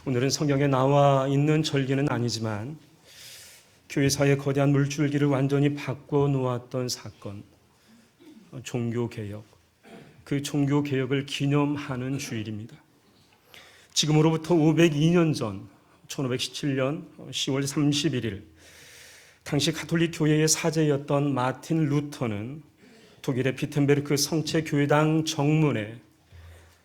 오늘은 성경에 나와 있는 절기는 아니지만 교회사의 거대한 물줄기를 완전히 바꿔놓았던 사건, 종교개혁, 그 종교개혁을 기념하는 주일입니다. 지금으로부터 502년 전 1517년 10월 31일 당시 가톨릭 교회의 사제였던 마틴 루터는 독일의 비텐베르크 성체교회당 정문에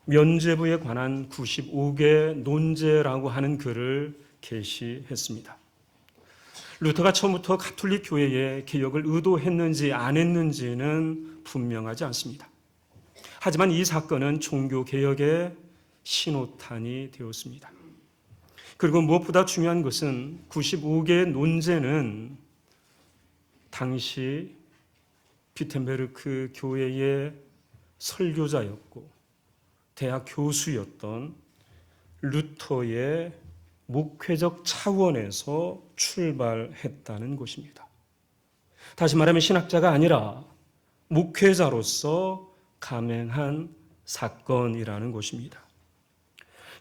면죄부에 관한 95개 논제라고 하는 글을 게시했습니다. 루터가 처음부터 가톨릭 교회의 개혁을 의도했는지 안 했는지는 분명하지 않습니다. 하지만 이 사건은 종교개혁의 신호탄이 되었습니다. 그리고 무엇보다 중요한 것은 95개의 논제는 당시 비텐베르크 교회의 설교자였고 대학 교수였던 루터의 목회적 차원에서 출발했다는 것입니다. 다시 말하면 신학자가 아니라 목회자로서 감행한 사건이라는 것입니다.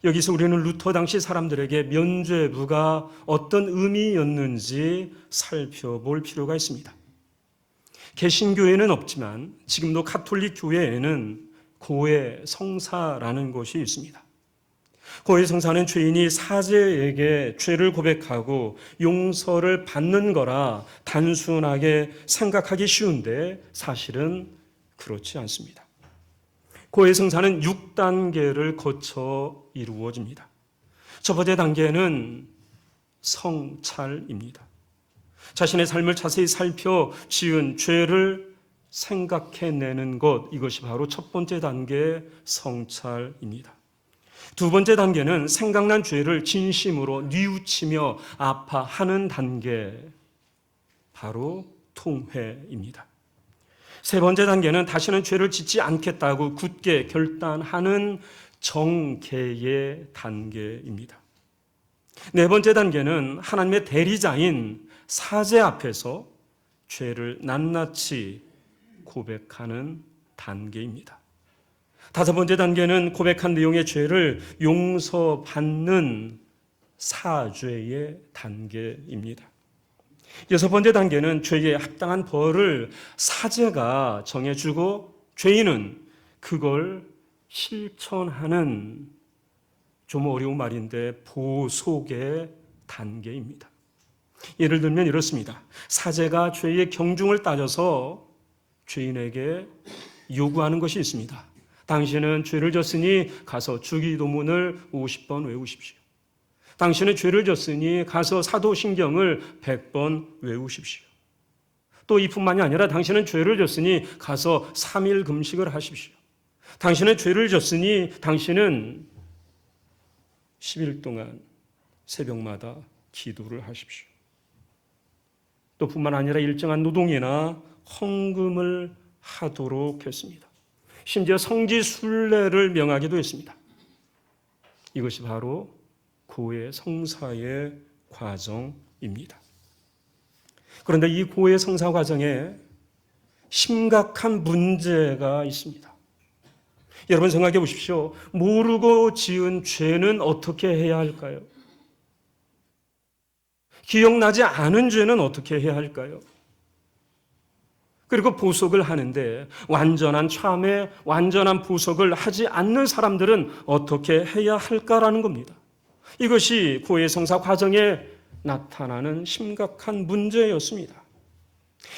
여기서 우리는 루터 당시 사람들에게 면죄부가 어떤 의미였는지 살펴볼 필요가 있습니다. 개신교회는 없지만 지금도 가톨릭 교회에는 고해 성사라는 것이 있습니다. 고해 성사는 죄인이 사제에게 죄를 고백하고 용서를 받는 거라 단순하게 생각하기 쉬운데 사실은 그렇지 않습니다. 고해 성사는 6단계를 거쳐 이루어집니다. 첫 번째 단계는 성찰입니다. 자신의 삶을 자세히 살펴 지은 죄를 생각해내는 것, 이것이 바로 첫 번째 단계의 성찰입니다. 두 번째 단계는 생각난 죄를 진심으로 뉘우치며 아파하는 단계, 바로 통회입니다. 세 번째 단계는 다시는 죄를 짓지 않겠다고 굳게 결단하는 정개의 단계입니다. 네 번째 단계는 하나님의 대리자인 사제 앞에서 죄를 낱낱이 고백하는 단계입니다. 다섯 번째 단계는 고백한 내용의 죄를 용서받는 사죄의 단계입니다. 여섯 번째 단계는 죄에 합당한 벌을 사제가 정해주고 죄인은 그걸 실천하는, 좀 어려운 말인데, 보속의 단계입니다. 예를 들면 이렇습니다. 사제가 죄의 경중을 따져서 죄인에게 요구하는 것이 있습니다. 당신은 죄를 졌으니 가서 주기도문을 50번 외우십시오. 당신은 죄를 졌으니 가서 사도신경을 100번 외우십시오. 또 이뿐만이 아니라 당신은 죄를 졌으니 가서 3일 금식을 하십시오. 당신은 죄를 졌으니 당신은 10일 동안 새벽마다 기도를 하십시오. 또 뿐만 아니라 일정한 노동이나 헌금을 하도록 했습니다. 심지어 성지 순례를 명하기도 했습니다. 이것이 바로 고해 성사의 과정입니다. 그런데 이 고해 성사 과정에 심각한 문제가 있습니다. 여러분 생각해 보십시오. 모르고 지은 죄는 어떻게 해야 할까요? 기억나지 않은 죄는 어떻게 해야 할까요? 그리고 보석을 하는데 완전한 참회, 완전한 보석을 하지 않는 사람들은 어떻게 해야 할까라는 겁니다. 이것이 고해 성사 과정에 나타나는 심각한 문제였습니다.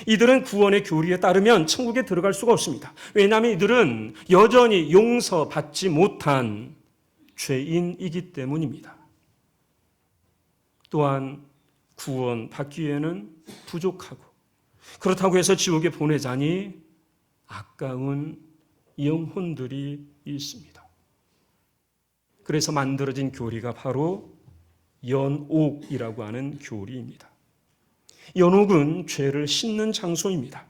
이들은 구원의 교리에 따르면 천국에 들어갈 수가 없습니다. 왜냐하면 이들은 여전히 용서받지 못한 죄인이기 때문입니다. 또한 구원받기 위해는 부족하고, 그렇다고 해서 지옥에 보내자니 아까운 영혼들이 있습니다. 그래서 만들어진 교리가 바로 연옥이라고 하는 교리입니다. 연옥은 죄를 씻는 장소입니다.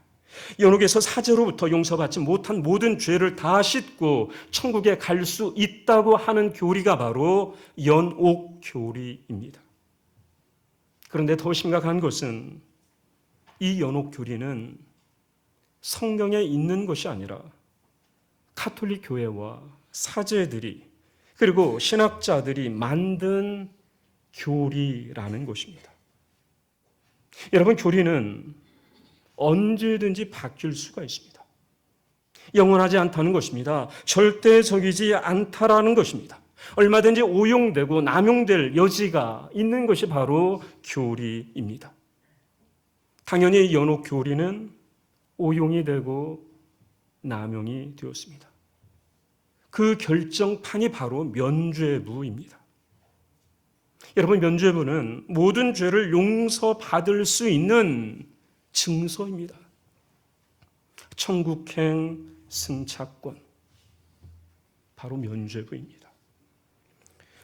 연옥에서 사제로부터 용서받지 못한 모든 죄를 다 씻고 천국에 갈 수 있다고 하는 교리가 바로 연옥 교리입니다. 그런데 더 심각한 것은 이 연옥 교리는 성경에 있는 것이 아니라 가톨릭 교회와 사제들이 그리고 신학자들이 만든 교리라는 것입니다. 여러분, 교리는 언제든지 바뀔 수가 있습니다. 영원하지 않다는 것입니다. 절대적이지 않다라는 것입니다. 얼마든지 오용되고 남용될 여지가 있는 것이 바로 교리입니다. 당연히 연옥 교리는 오용이 되고 남용이 되었습니다. 그 결정판이 바로 면죄부입니다. 여러분, 면죄부는 모든 죄를 용서받을 수 있는 증서입니다. 천국행 승차권, 바로 면죄부입니다.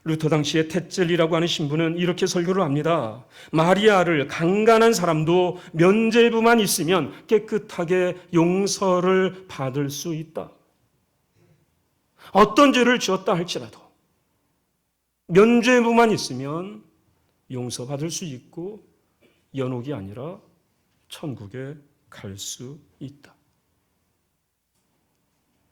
루터 당시의 tetzel이라고 하는 신부는 이렇게 설교를 합니다. 마리아를 강간한 사람도 면죄부만 있으면 깨끗하게 용서를 받을 수 있다. 어떤 죄를 지었다 할지라도 면죄부만 있으면 용서받을 수 있고 연옥이 아니라 천국에 갈 수 있다.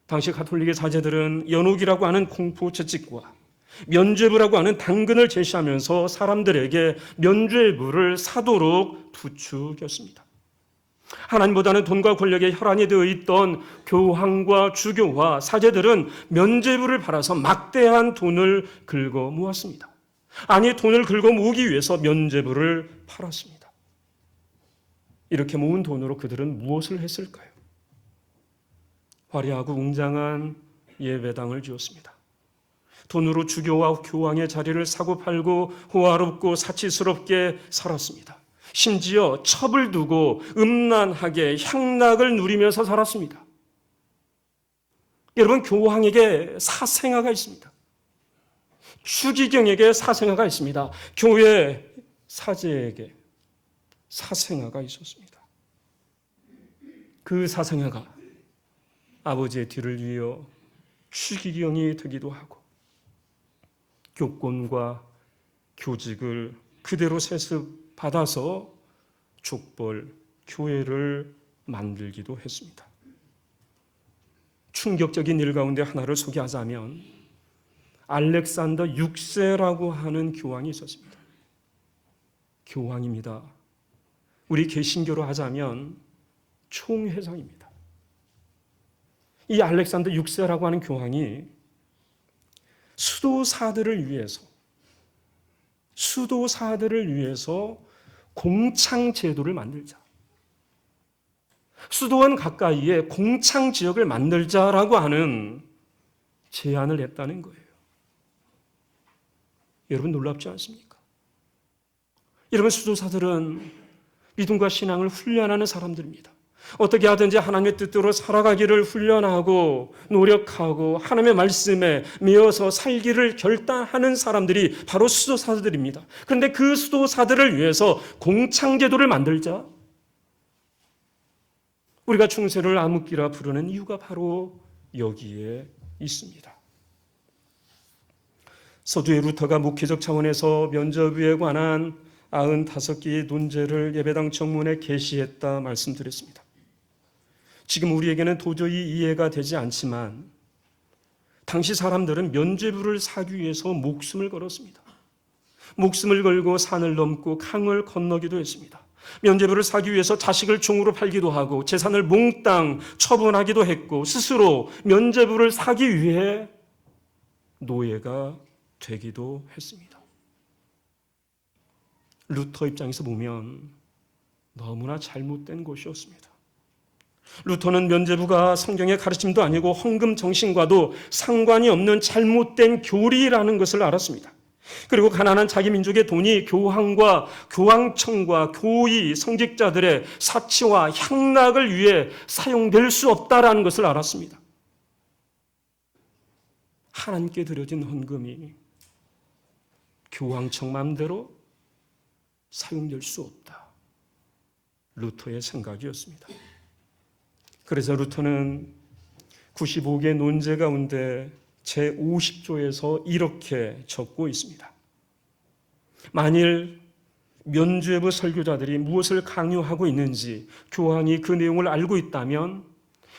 당시 가톨릭의 사제들은 연옥이라고 하는 공포 채찍과 면죄부라고 하는 당근을 제시하면서 사람들에게 면죄부를 사도록 부추겼습니다. 하나님보다는 돈과 권력에 혈안이 되어 있던 교황과 주교와 사제들은 면죄부를 팔아서 막대한 돈을 긁어 모았습니다. 아니, 돈을 긁어 모으기 위해서 면죄부를 팔았습니다. 이렇게 모은 돈으로 그들은 무엇을 했을까요? 화려하고 웅장한 예배당을 지었습니다. 돈으로 주교와 교황의 자리를 사고 팔고 호화롭고 사치스럽게 살았습니다. 심지어 첩을 두고 음란하게 향락을 누리면서 살았습니다. 여러분, 교황에게 사생아가 있습니다. 추기경에게 사생아가 있습니다. 교회 사제에게 사생아가 있었습니다. 그 사생아가 아버지의 뒤를 이어 추기경이 되기도 하고 교권과 교직을 그대로 세습받아서 족벌 교회를 만들기도 했습니다. 충격적인 일 가운데 하나를 소개하자면 알렉산더 6세라고 하는 교황이 있었습니다. 교황입니다. 우리 개신교로 하자면 총회장입니다. 이 알렉산더 6세라고 하는 교황이 수도사들을 위해서 공창제도를 만들자. 수도원 가까이에 공창지역을 만들자라고 하는 제안을 했다는 거예요. 여러분, 놀랍지 않습니까? 여러분, 수도사들은 믿음과 신앙을 훈련하는 사람들입니다. 어떻게 하든지 하나님의 뜻대로 살아가기를 훈련하고 노력하고 하나님의 말씀에 매여서 살기를 결단하는 사람들이 바로 수도사들입니다. 그런데 그 수도사들을 위해서 공창제도를 만들자. 우리가 충세를 암흑기라 부르는 이유가 바로 여기에 있습니다. 서두에 루터가 목회적 차원에서 면죄부에 관한 95개의 논제를 예배당 정문에 게시했다 말씀드렸습니다. 지금 우리에게는 도저히 이해가 되지 않지만 당시 사람들은 면죄부를 사기 위해서 목숨을 걸었습니다. 목숨을 걸고 산을 넘고 강을 건너기도 했습니다. 면죄부를 사기 위해서 자식을 종으로 팔기도 하고 재산을 몽땅 처분하기도 했고 스스로 면죄부를 사기 위해 노예가 되기도 했습니다. 루터 입장에서 보면 너무나 잘못된 것이었습니다. 루터는 면죄부가 성경의 가르침도 아니고 헌금 정신과도 상관이 없는 잘못된 교리라는 것을 알았습니다. 그리고 가난한 자기 민족의 돈이 교황과 교황청과 교의 성직자들의 사치와 향락을 위해 사용될 수 없다라는 것을 알았습니다. 하나님께 드려진 헌금이 교황청 마음대로 사용될 수 없다. 루터의 생각이었습니다. 그래서 루터는 95개 논제 가운데 제50조에서 이렇게 적고 있습니다. 만일 면죄부 설교자들이 무엇을 강요하고 있는지 교황이 그 내용을 알고 있다면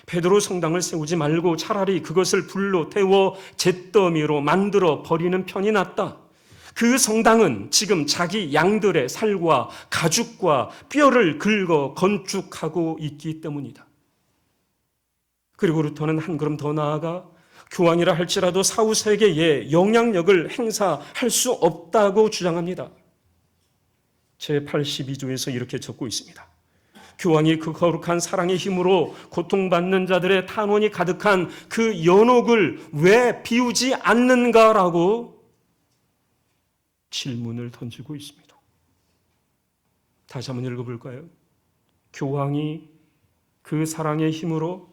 베드로 성당을 세우지 말고 차라리 그것을 불로 태워 잿더미로 만들어 버리는 편이 낫다. 그 성당은 지금 자기 양들의 살과 가죽과 뼈를 긁어 건축하고 있기 때문이다. 그리고 루터는 한 걸음 더 나아가 교황이라 할지라도 사후 세계에 영향력을 행사할 수 없다고 주장합니다. 제82조에서 이렇게 적고 있습니다. 교황이 그 거룩한 사랑의 힘으로 고통받는 자들의 탄원이 가득한 그 연옥을 왜 비우지 않는가라고 질문을 던지고 있습니다. 다시 한번 읽어볼까요? 교황이 그 사랑의 힘으로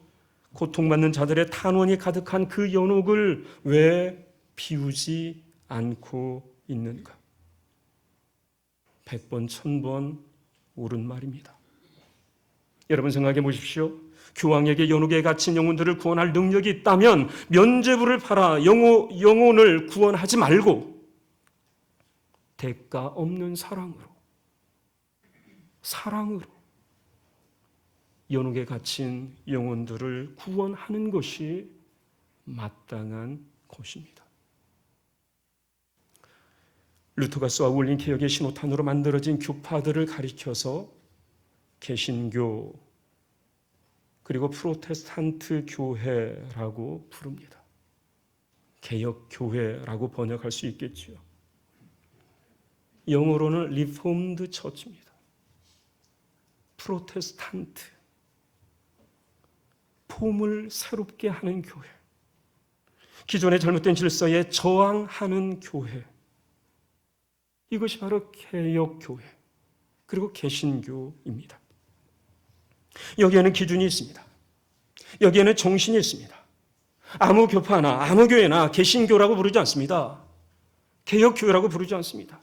고통받는 자들의 탄원이 가득한 그 연옥을 왜 비우지 않고 있는가? 100번, 1000번 옳은 말입니다. 여러분 생각해 보십시오. 교황에게 연옥에 갇힌 영혼들을 구원할 능력이 있다면 면죄부를 팔아 영혼을 구원하지 말고 대가 없는 사랑으로 연옥에 갇힌 영혼들을 구원하는 것이 마땅한 것입니다. 루터가 쏘아 올린 개혁의 신호탄으로 만들어진 교파들을 가리켜서 개신교 그리고 프로테스탄트 교회라고 부릅니다. 개혁교회라고 번역할 수 있겠지요. 영어로는 리폼드 처치입니다. 프로테스탄트, 폼을 새롭게 하는 교회, 기존의 잘못된 질서에 저항하는 교회, 이것이 바로 개혁교회 그리고 개신교입니다. 여기에는 기준이 있습니다. 여기에는 정신이 있습니다. 아무 교파나 아무 교회나 개신교라고 부르지 않습니다. 개혁교회라고 부르지 않습니다.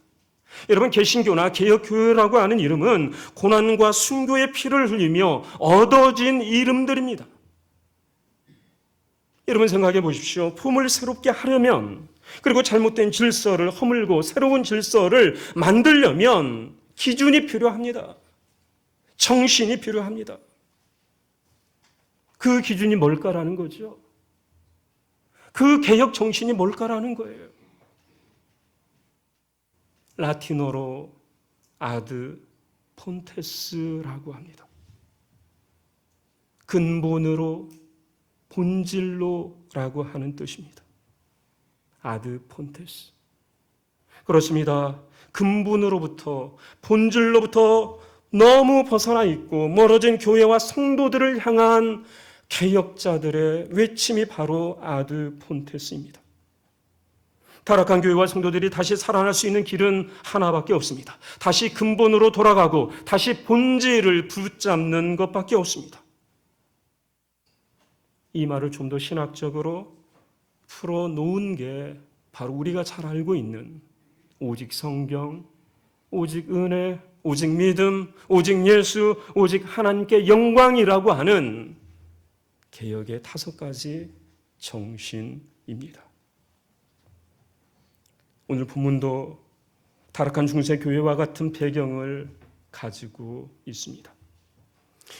여러분, 개신교나 개혁교회라고 하는 이름은 고난과 순교의 피를 흘리며 얻어진 이름들입니다. 여러분 생각해 보십시오. 폼을 새롭게 하려면, 그리고 잘못된 질서를 허물고 새로운 질서를 만들려면 기준이 필요합니다. 정신이 필요합니다. 그 기준이 뭘까라는 거죠. 그 개혁 정신이 뭘까라는 거예요. 라틴어로 아드 폰테스라고 합니다. 근본으로, 본질로라고 하는 뜻입니다. 아드 폰테스. 그렇습니다. 근본으로부터, 본질로부터 너무 벗어나 있고 멀어진 교회와 성도들을 향한 개혁자들의 외침이 바로 아드 폰테스입니다. 타락한 교회와 성도들이 다시 살아날 수 있는 길은 하나밖에 없습니다. 다시 근본으로 돌아가고 다시 본질을 붙잡는 것밖에 없습니다. 이 말을 좀 더 신학적으로 풀어놓은 게 바로 우리가 잘 알고 있는 오직 성경, 오직 은혜, 오직 믿음, 오직 예수, 오직 하나님께 영광이라고 하는 개혁의 5가지 정신입니다. 오늘 본문도 타락한 중세 교회와 같은 배경을 가지고 있습니다.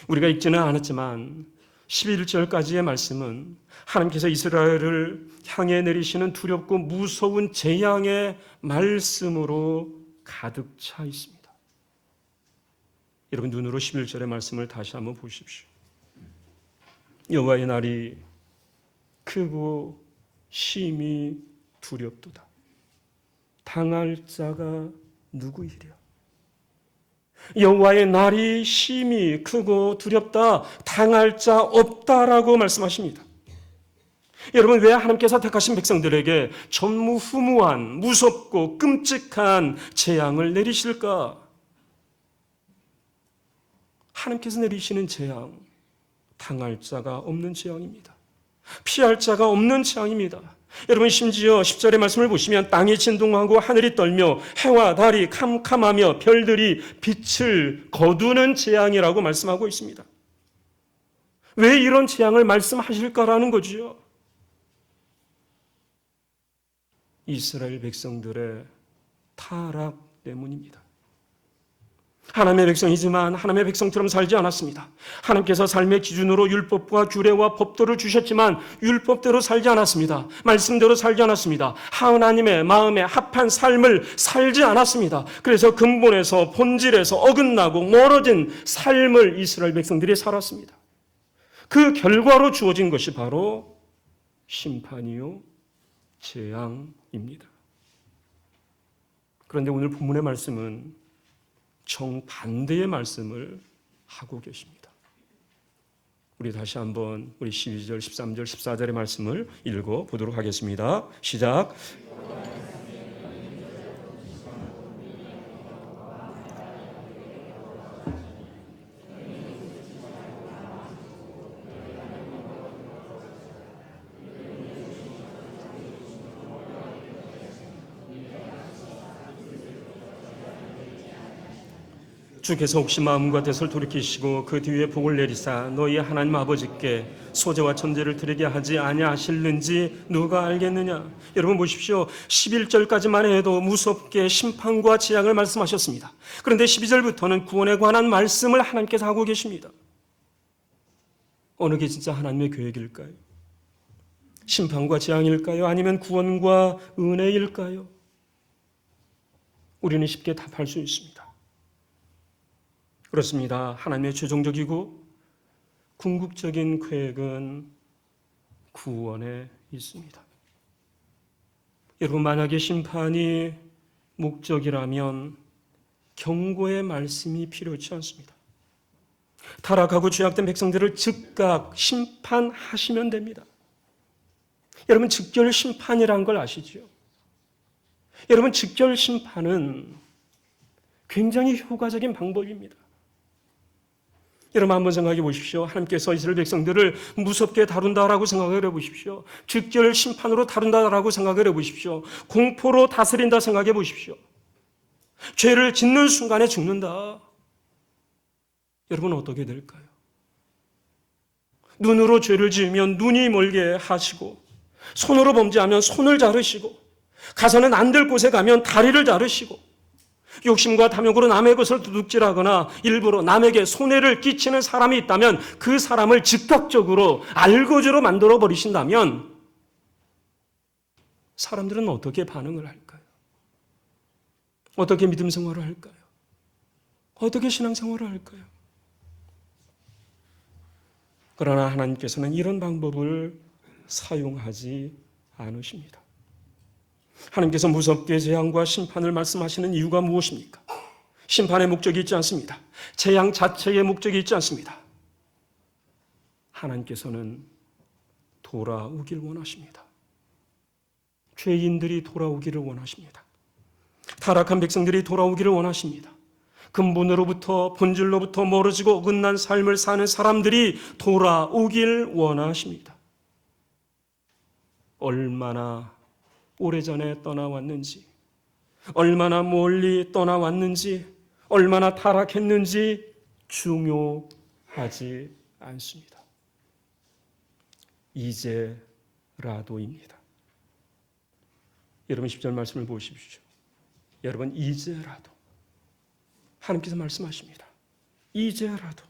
우리가 읽지는 않았지만 11절까지의 말씀은 하나님께서 이스라엘을 향해 내리시는 두렵고 무서운 재앙의 말씀으로 가득 차 있습니다. 여러분 눈으로 11절의 말씀을 다시 한번 보십시오. 여호와의 날이 크고 심히 두렵도다. 당할 자가 누구이랴? 여호와의 날이 심히 크고 두렵다. 당할 자 없다라고 말씀하십니다. 여러분, 왜 하나님께서 택하신 백성들에게 전무후무한 무섭고 끔찍한 재앙을 내리실까? 하나님께서 내리시는 재앙, 당할 자가 없는 재앙입니다. 피할 자가 없는 재앙입니다. 여러분, 심지어 10절의 말씀을 보시면 땅이 진동하고 하늘이 떨며 해와 달이 캄캄하며 별들이 빛을 거두는 재앙이라고 말씀하고 있습니다. 왜 이런 재앙을 말씀하실까라는 거지요. 이스라엘 백성들의 타락 때문입니다. 하나님의 백성이지만 하나님의 백성처럼 살지 않았습니다. 하나님께서 삶의 기준으로 율법과 규례와 법도를 주셨지만 율법대로 살지 않았습니다. 말씀대로 살지 않았습니다. 하나님의 마음에 합한 삶을 살지 않았습니다. 그래서 근본에서 본질에서 어긋나고 멀어진 삶을 이스라엘 백성들이 살았습니다. 그 결과로 주어진 것이 바로 심판이요 재앙입니다. 그런데 오늘 본문의 말씀은 정반대의 말씀을 하고 계십니다. 우리 다시 한번 우리 12절, 13절, 14절의 말씀을 읽어보도록 하겠습니다. 시작. 주께서 혹시 마음과 뜻을 돌이키시고 그 뒤에 복을 내리사 너희 하나님 아버지께 소재와 천재를 드리게 하지 아니하실는지 누가 알겠느냐. 여러분 보십시오. 11절까지만 해도 무섭게 심판과 재앙을 말씀하셨습니다. 그런데 12절부터는 구원에 관한 말씀을 하나님께서 하고 계십니다. 어느 게 진짜 하나님의 계획일까요? 심판과 재앙일까요? 아니면 구원과 은혜일까요? 우리는 쉽게 답할 수 있습니다. 그렇습니다. 하나님의 최종적이고 궁극적인 계획은 구원에 있습니다. 여러분, 만약에 심판이 목적이라면 경고의 말씀이 필요치 않습니다. 타락하고 죄악된 백성들을 즉각 심판하시면 됩니다. 여러분, 즉결 심판이라는 걸 아시죠? 여러분, 즉결 심판은 굉장히 효과적인 방법입니다. 여러분 한번 생각해 보십시오. 하나님께서 이스라엘 백성들을 무섭게 다룬다라고 생각을 해보십시오. 즉결 심판으로 다룬다라고 생각을 해보십시오. 공포로 다스린다 생각해 보십시오. 죄를 짓는 순간에 죽는다. 여러분 어떻게 될까요? 눈으로 죄를 지으면 눈이 멀게 하시고, 손으로 범죄하면 손을 자르시고, 가서는 안 될 곳에 가면 다리를 자르시고, 욕심과 탐욕으로 남의 것을 도둑질하거나 일부러 남에게 손해를 끼치는 사람이 있다면 그 사람을 즉각적으로 알거지로 만들어 버리신다면 사람들은 어떻게 반응을 할까요? 어떻게 믿음 생활을 할까요? 어떻게 신앙 생활을 할까요? 그러나 하나님께서는 이런 방법을 사용하지 않으십니다. 하나님께서 무섭게 재앙과 심판을 말씀하시는 이유가 무엇입니까? 심판의 목적이 있지 않습니다. 재앙 자체의 목적이 있지 않습니다. 하나님께서는 돌아오길 원하십니다. 죄인들이 돌아오기를 원하십니다. 타락한 백성들이 돌아오기를 원하십니다. 근본으로부터 본질로부터 멀어지고 어긋난 삶을 사는 사람들이 돌아오길 원하십니다. 얼마나 오래전에 떠나왔는지, 얼마나 멀리 떠나왔는지, 얼마나 타락했는지 중요하지 않습니다. 이제라도입니다. 여러분 10절 말씀을 보십시오. 여러분 이제라도 하나님께서 말씀하십니다. 이제라도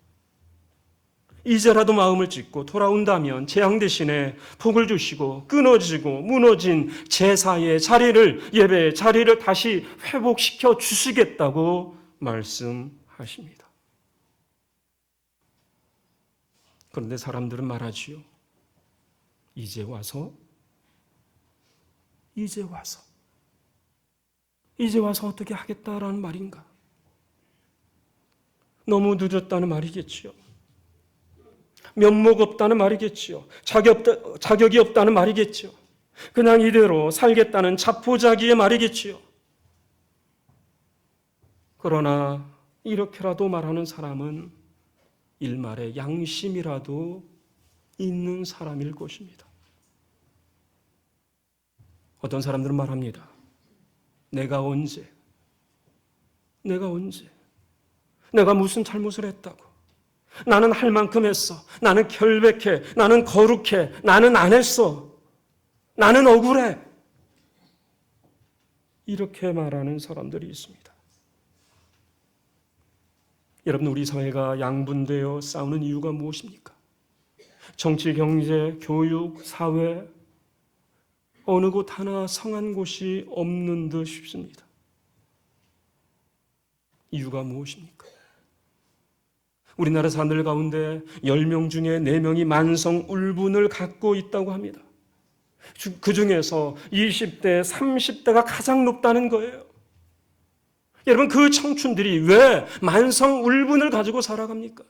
마음을 찢고 돌아온다면 재앙 대신에 복을 주시고 끊어지고 무너진 제사의 자리를, 예배의 자리를 다시 회복시켜 주시겠다고 말씀하십니다. 그런데 사람들은 말하지요. 이제 와서 어떻게 하겠다라는 말인가? 너무 늦었다는 말이겠지요. 면목 없다는 말이겠지요. 자격이 없다는 말이겠지요. 그냥 이대로 살겠다는 자포자기의 말이겠지요. 그러나 이렇게라도 말하는 사람은 일말의 양심이라도 있는 사람일 것입니다. 어떤 사람들은 말합니다. 내가 언제? 내가 무슨 잘못을 했다고? 나는 할 만큼 했어. 나는 결백해. 나는 거룩해. 나는 안 했어. 나는 억울해. 이렇게 말하는 사람들이 있습니다. 여러분, 우리 사회가 양분되어 싸우는 이유가 무엇입니까? 정치, 경제, 교육, 사회, 어느 곳 하나 성한 곳이 없는 듯 싶습니다. 이유가 무엇입니까? 우리나라 사람들 가운데 10명 중에 4명이 만성 울분을 갖고 있다고 합니다. 그 중에서 20대, 30대가 가장 높다는 거예요. 여러분, 그 청춘들이 왜 만성 울분을 가지고 살아갑니까?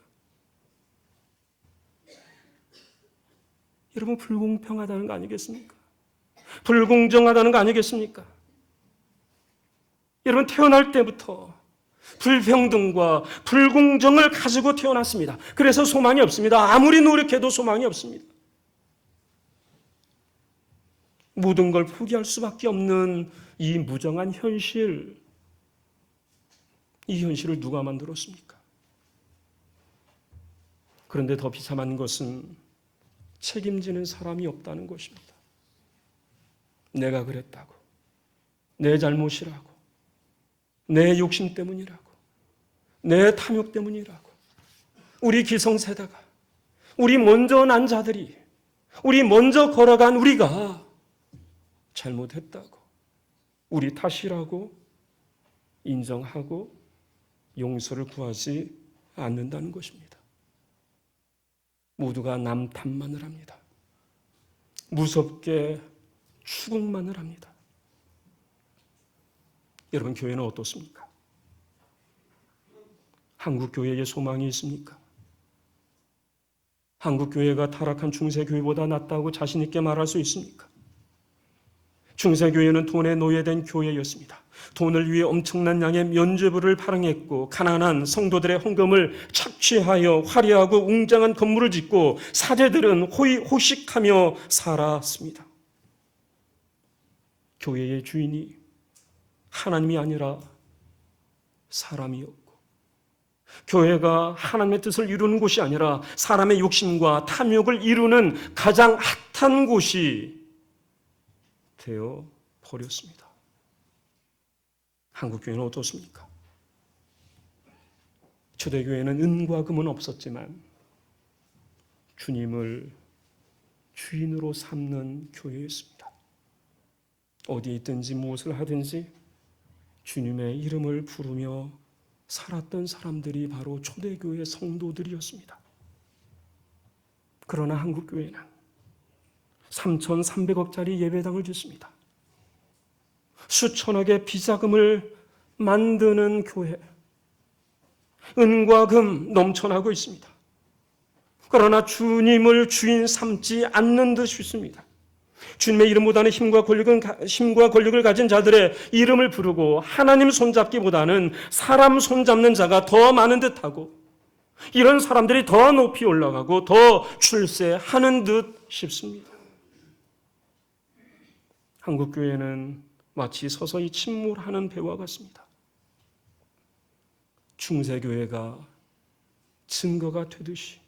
여러분, 불공평하다는 거 아니겠습니까? 불공정하다는 거 아니겠습니까? 여러분, 태어날 때부터 불평등과 불공정을 가지고 태어났습니다. 그래서 소망이 없습니다. 아무리 노력해도 소망이 없습니다. 모든 걸 포기할 수밖에 없는 이 무정한 현실, 이 현실을 누가 만들었습니까? 그런데 더 비참한 것은 책임지는 사람이 없다는 것입니다. 내가 그랬다고, 내 잘못이라고, 내 욕심 때문이라고, 내 탐욕 때문이라고, 우리 기성세대가, 우리 먼저 난 자들이, 우리 먼저 걸어간 우리가 잘못했다고, 우리 탓이라고 인정하고 용서를 구하지 않는다는 것입니다. 모두가 남 탓만을 합니다. 무섭게 추궁만을 합니다. 여러분, 교회는 어떻습니까? 한국 교회에 소망이 있습니까? 한국 교회가 타락한 중세 교회보다 낫다고 자신 있게 말할 수 있습니까? 중세 교회는 돈에 노예된 교회였습니다. 돈을 위해 엄청난 양의 면죄부를 발행했고 가난한 성도들의 헌금을 착취하여 화려하고 웅장한 건물을 짓고 사제들은 호식하며 살았습니다. 교회의 주인이 하나님이 아니라 사람이었고, 교회가 하나님의 뜻을 이루는 곳이 아니라 사람의 욕심과 탐욕을 이루는 가장 핫한 곳이 되어 버렸습니다. 한국 교회는 어떻습니까? 초대교회는 은과 금은 없었지만 주님을 주인으로 삼는 교회였습니다. 어디에 있든지 무엇을 하든지 주님의 이름을 부르며 살았던 사람들이 바로 초대교회 성도들이었습니다. 그러나 한국교회는 3,300억짜리 예배당을 짓습니다. 수천억의 비자금을 만드는 교회, 은과 금 넘쳐나고 있습니다. 그러나 주님을 주인 삼지 않는 듯 싶습니다. 주님의 이름보다는 힘과 권력을 가진 자들의 이름을 부르고 하나님 손잡기보다는 사람 손잡는 자가 더 많은 듯하고, 이런 사람들이 더 높이 올라가고 더 출세하는 듯 싶습니다. 한국교회는 마치 서서히 침몰하는 배와 같습니다. 중세교회가 증거가 되듯이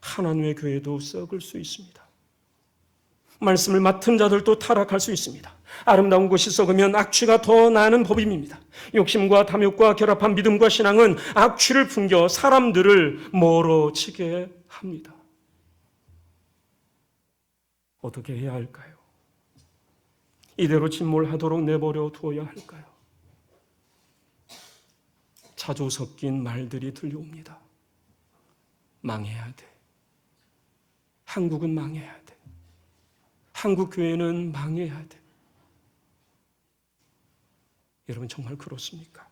하나님의 교회도 썩을 수 있습니다. 말씀을 맡은 자들도 타락할 수 있습니다. 아름다운 것이 썩으면 악취가 더 나는 법입니다. 욕심과 탐욕과 결합한 믿음과 신앙은 악취를 풍겨 사람들을 멀어지게 합니다. 어떻게 해야 할까요? 이대로 침몰하도록 내버려 두어야 할까요? 자주 섞인 말들이 들려옵니다. 망해야 돼. 한국은 망해야 돼. 한국 교회는 망해야 돼. 여러분, 정말 그렇습니까?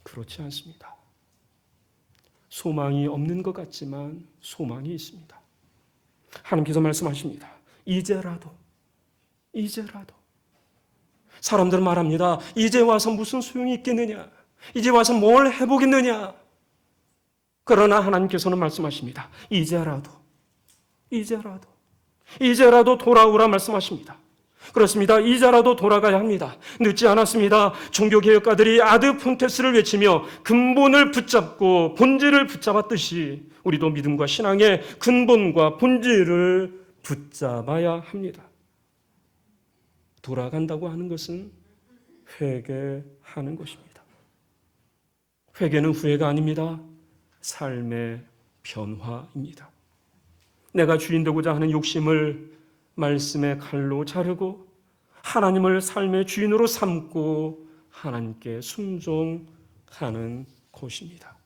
그렇지 않습니다. 소망이 없는 것 같지만 소망이 있습니다. 하나님께서 말씀하십니다. 이제라도. 사람들은 말합니다. 이제 와서 무슨 소용이 있겠느냐? 이제 와서 뭘 해보겠느냐? 그러나 하나님께서는 말씀하십니다. 이제라도 돌아오라 말씀하십니다. 그렇습니다. 이제라도 돌아가야 합니다. 늦지 않았습니다. 종교개혁가들이 아드 폰테스를 외치며 근본을 붙잡고 본질을 붙잡았듯이 우리도 믿음과 신앙의 근본과 본질을 붙잡아야 합니다. 돌아간다고 하는 것은 회개하는 것입니다. 회개는 후회가 아닙니다. 삶의 변화입니다. 내가 주인 되고자 하는 욕심을 말씀의 칼로 자르고 하나님을 삶의 주인으로 삼고 하나님께 순종하는 곳입니다.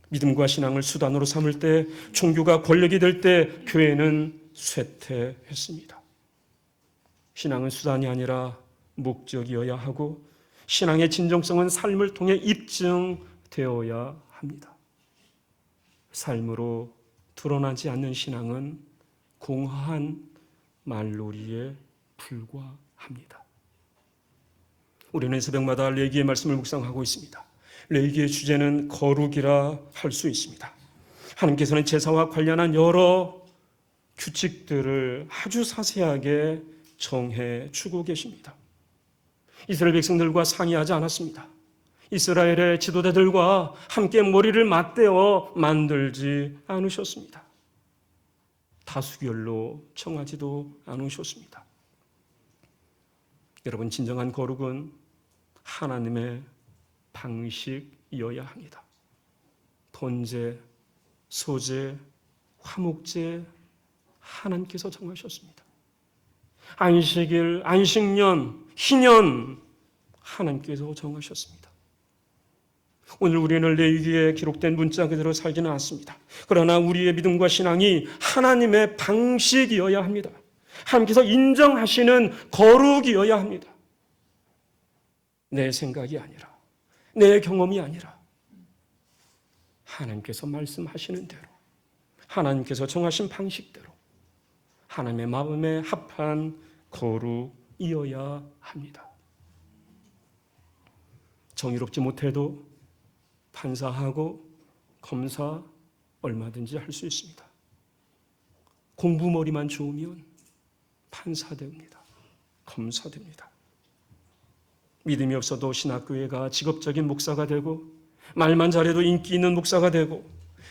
믿음과 신앙을 수단으로 삼을 때, 종교가 권력이 될 때 교회는 쇠퇴했습니다. 신앙은 수단이 아니라 목적이어야 하고, 신앙의 진정성은 삶을 통해 입증되어야 합니다. 삶으로 드러나지 않는 신앙은 공허한 말놀이에 불과합니다. 우리는 새벽마다 레위기의 말씀을 묵상하고 있습니다. 레위기의 주제는 거룩이라 할 수 있습니다. 하나님께서는 제사와 관련한 여러 규칙들을 아주 자세하게 정해 주고 계십니다. 이스라엘 백성들과 상의하지 않았습니다. 이스라엘의 지도자들과 함께 머리를 맞대어 만들지 않으셨습니다. 다수결로 정하지도 않으셨습니다. 여러분, 진정한 거룩은 하나님의 방식이어야 합니다. 번제, 소제, 화목제 하나님께서 정하셨습니다. 안식일, 안식년, 희년 하나님께서 정하셨습니다. 오늘 우리는 레위기에 기록된 문자 그대로 살지는 않습니다. 그러나 우리의 믿음과 신앙이 하나님의 방식이어야 합니다. 하나님께서 인정하시는 거룩이어야 합니다. 내 생각이 아니라, 내 경험이 아니라 하나님께서 말씀하시는 대로, 하나님께서 정하신 방식대로 하나님의 마음에 합한 거룩이어야 합니다. 정의롭지 못해도 판사하고 검사 얼마든지 할 수 있습니다. 공부머리만 좋으면 판사 됩니다. 검사 됩니다. 믿음이 없어도 신학교회가 직업적인 목사가 되고, 말만 잘해도 인기 있는 목사가 되고,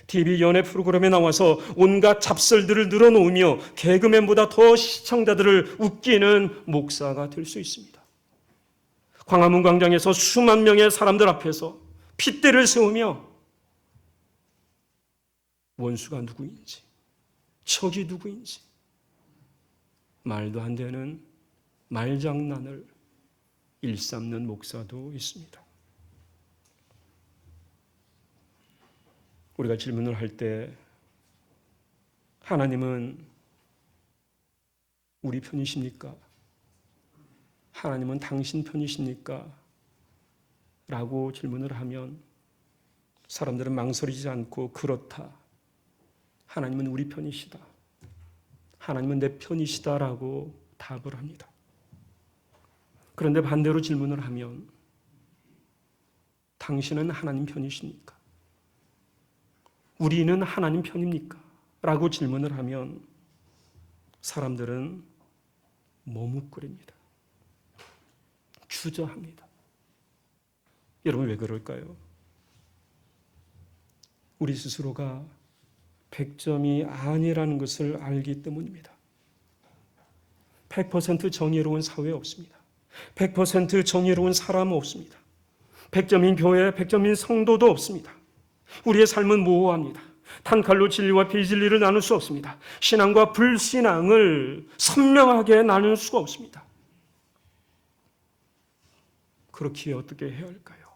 TV 연예 프로그램에 나와서 온갖 잡설들을 늘어놓으며 개그맨보다 더 시청자들을 웃기는 목사가 될 수 있습니다. 광화문 광장에서 수만 명의 사람들 앞에서 핏대를 세우며 원수가 누구인지, 적이 누구인지 말도 안 되는 말장난을 일삼는 목사도 있습니다. 우리가 질문을 할 때 하나님은 우리 편이십니까? 하나님은 당신 편이십니까? 라고 질문을 하면 사람들은 망설이지 않고 그렇다. 하나님은 우리 편이시다. 하나님은 내 편이시다라고 답을 합니다. 그런데 반대로 질문을 하면 당신은 하나님 편이십니까? 우리는 하나님 편입니까? 라고 질문을 하면 사람들은 머뭇거립니다. 주저합니다. 여러분, 왜 그럴까요? 우리 스스로가 100점이 아니라는 것을 알기 때문입니다. 100% 정의로운 사회 없습니다. 100% 정의로운 사람 없습니다. 100점인 교회, 100점인 성도도 없습니다. 우리의 삶은 모호합니다. 단칼로 진리와 비진리를 나눌 수 없습니다. 신앙과 불신앙을 선명하게 나눌 수가 없습니다. 그렇기에 어떻게 해야 할까요?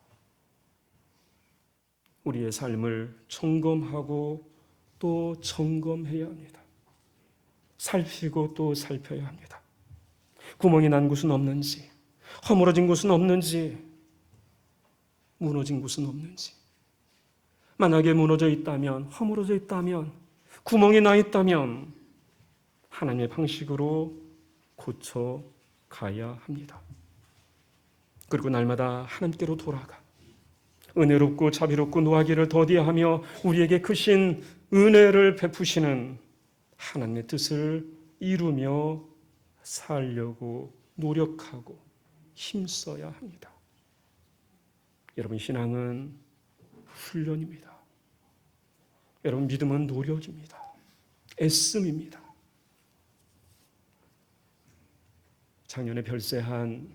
우리의 삶을 점검하고 또 점검해야 합니다. 살피고 또 살펴야 합니다. 구멍이 난 곳은 없는지, 허물어진 곳은 없는지, 무너진 곳은 없는지. 만약에 무너져 있다면, 허물어져 있다면, 구멍이 나 있다면 하나님의 방식으로 고쳐가야 합니다. 그리고 날마다 하나님께로 돌아가 은혜롭고 자비롭고 노하기를 더디하며 우리에게 크신 은혜를 베푸시는 하나님의 뜻을 이루며 살려고 노력하고 힘써야 합니다. 여러분, 신앙은 훈련입니다. 여러분, 믿음은 노력입니다. 애씀입니다. 작년에 별세한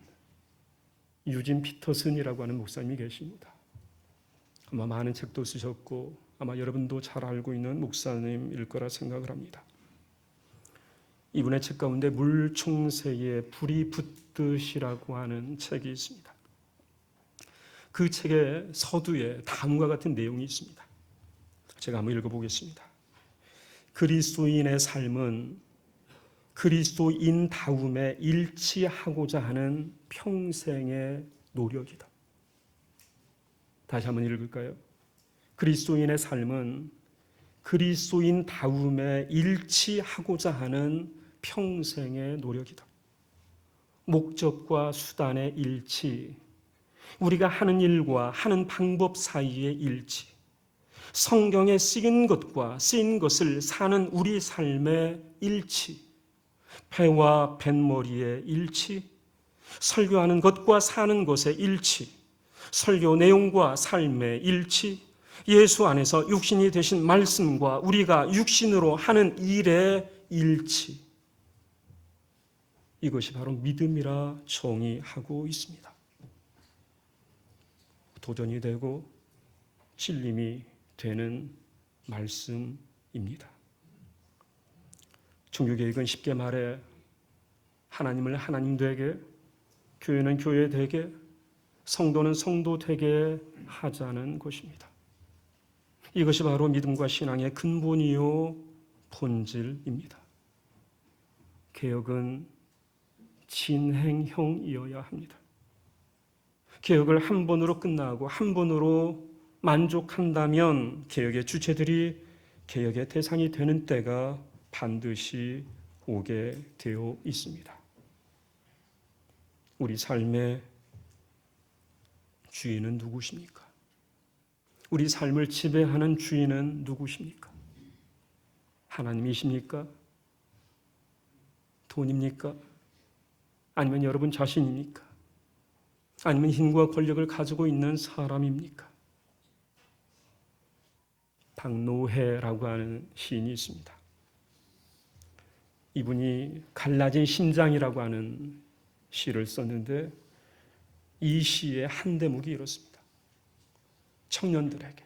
유진 피터슨이라고 하는 목사님이 계십니다. 아마 많은 책도 쓰셨고 아마 여러분도 잘 알고 있는 목사님일 거라 생각을 합니다. 이분의 책 가운데 물총새에 불이 붙듯이라고 하는 책이 있습니다. 그 책의 서두에 다음과 같은 내용이 있습니다. 제가 한번 읽어보겠습니다. 그리스도인의 삶은 그리스도인다움에 일치하고자 하는 평생의 노력이다. 다시 한번 읽을까요? 그리스도인의 삶은 그리스도인다움에 일치하고자 하는 평생의 노력이다. 목적과 수단의 일치, 우리가 하는 일과 하는 방법 사이의 일치, 성경에 쓰인 것과 쓰인 것을 사는 우리 삶의 일치, 배와 뱃머리의 일치, 설교하는 것과 사는 것의 일치, 설교 내용과 삶의 일치, 예수 안에서 육신이 되신 말씀과 우리가 육신으로 하는 일의 일치, 이것이 바로 믿음이라 정의하고 있습니다. 도전이 되고 찔림이 되는 말씀입니다. 종교개혁은 쉽게 말해 하나님을 하나님 되게, 교회는 교회 되게, 성도는 성도 되게 하자는 것입니다. 이것이 바로 믿음과 신앙의 근본이요 본질입니다. 개혁은 진행형이어야 합니다. 개혁을 한 번으로 끝나고 한 번으로 만족한다면 개혁의 주체들이 개혁의 대상이 되는 때가 반드시 오게 되어 있습니다. 우리 삶의 주인은 누구십니까? 우리 삶을 지배하는 주인은 누구십니까? 하나님이십니까? 돈입니까? 아니면 여러분 자신입니까? 아니면 힘과 권력을 가지고 있는 사람입니까? 박노해라고 하는 시인이 있습니다. 이분이 갈라진 심장이라고 하는 시를 썼는데 이 시의 한 대목이 이렇습니다. 청년들에게,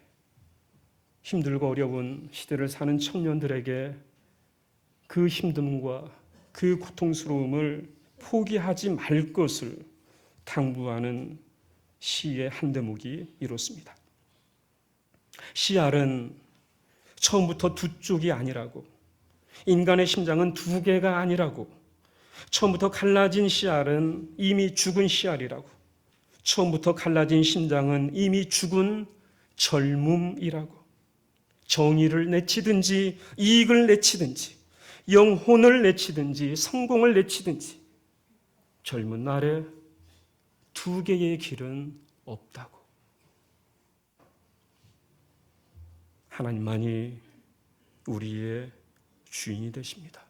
힘들고 어려운 시대를 사는 청년들에게 그 힘듦과 그 고통스러움을 포기하지 말 것을 당부하는 시의 한 대목이 이렇습니다. 씨알은 처음부터 두 쪽이 아니라고, 인간의 심장은 두 개가 아니라고, 처음부터 갈라진 씨알은 이미 죽은 씨알이라고, 처음부터 갈라진 심장은 이미 죽은 젊음이라고, 정의를 내치든지 이익을 내치든지 영혼을 내치든지 성공을 내치든지 젊은 날에 두 개의 길은 없다고. 하나님만이 우리의 주인이 되십니다.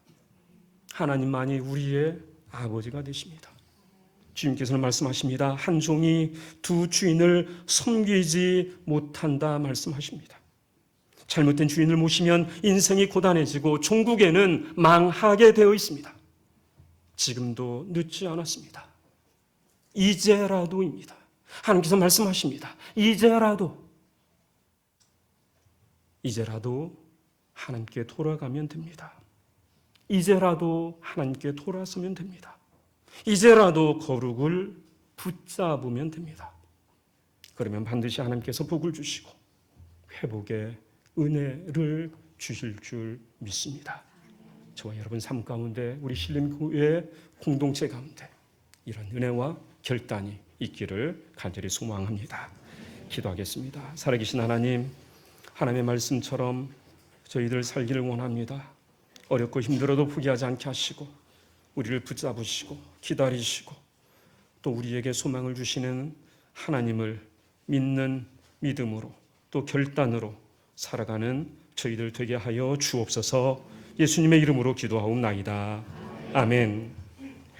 하나님만이 우리의 아버지가 되십니다. 주님께서는 말씀하십니다. 한 종이 두 주인을 섬기지 못한다 말씀하십니다. 잘못된 주인을 모시면 인생이 고단해지고 종국에는 망하게 되어 있습니다. 지금도 늦지 않았습니다. 이제라도입니다. 하나님께서 말씀하십니다. 이제라도 하나님께 돌아가면 됩니다. 이제라도 하나님께 돌아서면 됩니다. 이제라도 거룩을 붙잡으면 됩니다. 그러면 반드시 하나님께서 복을 주시고 회복의 은혜를 주실 줄 믿습니다. 저와 여러분 삶 가운데, 우리 신림교회 공동체 가운데 이런 은혜와 결단이 있기를 간절히 소망합니다. 기도하겠습니다. 살아계신 하나님, 하나님의 말씀처럼 저희들 살기를 원합니다. 어렵고 힘들어도 포기하지 않게 하시고 우리를 붙잡으시고 기다리시고 또 우리에게 소망을 주시는 하나님을 믿는 믿음으로 또 결단으로 살아가는 저희들 되게 하여 주옵소서. 예수님의 이름으로 기도하옵나이다. 아멘.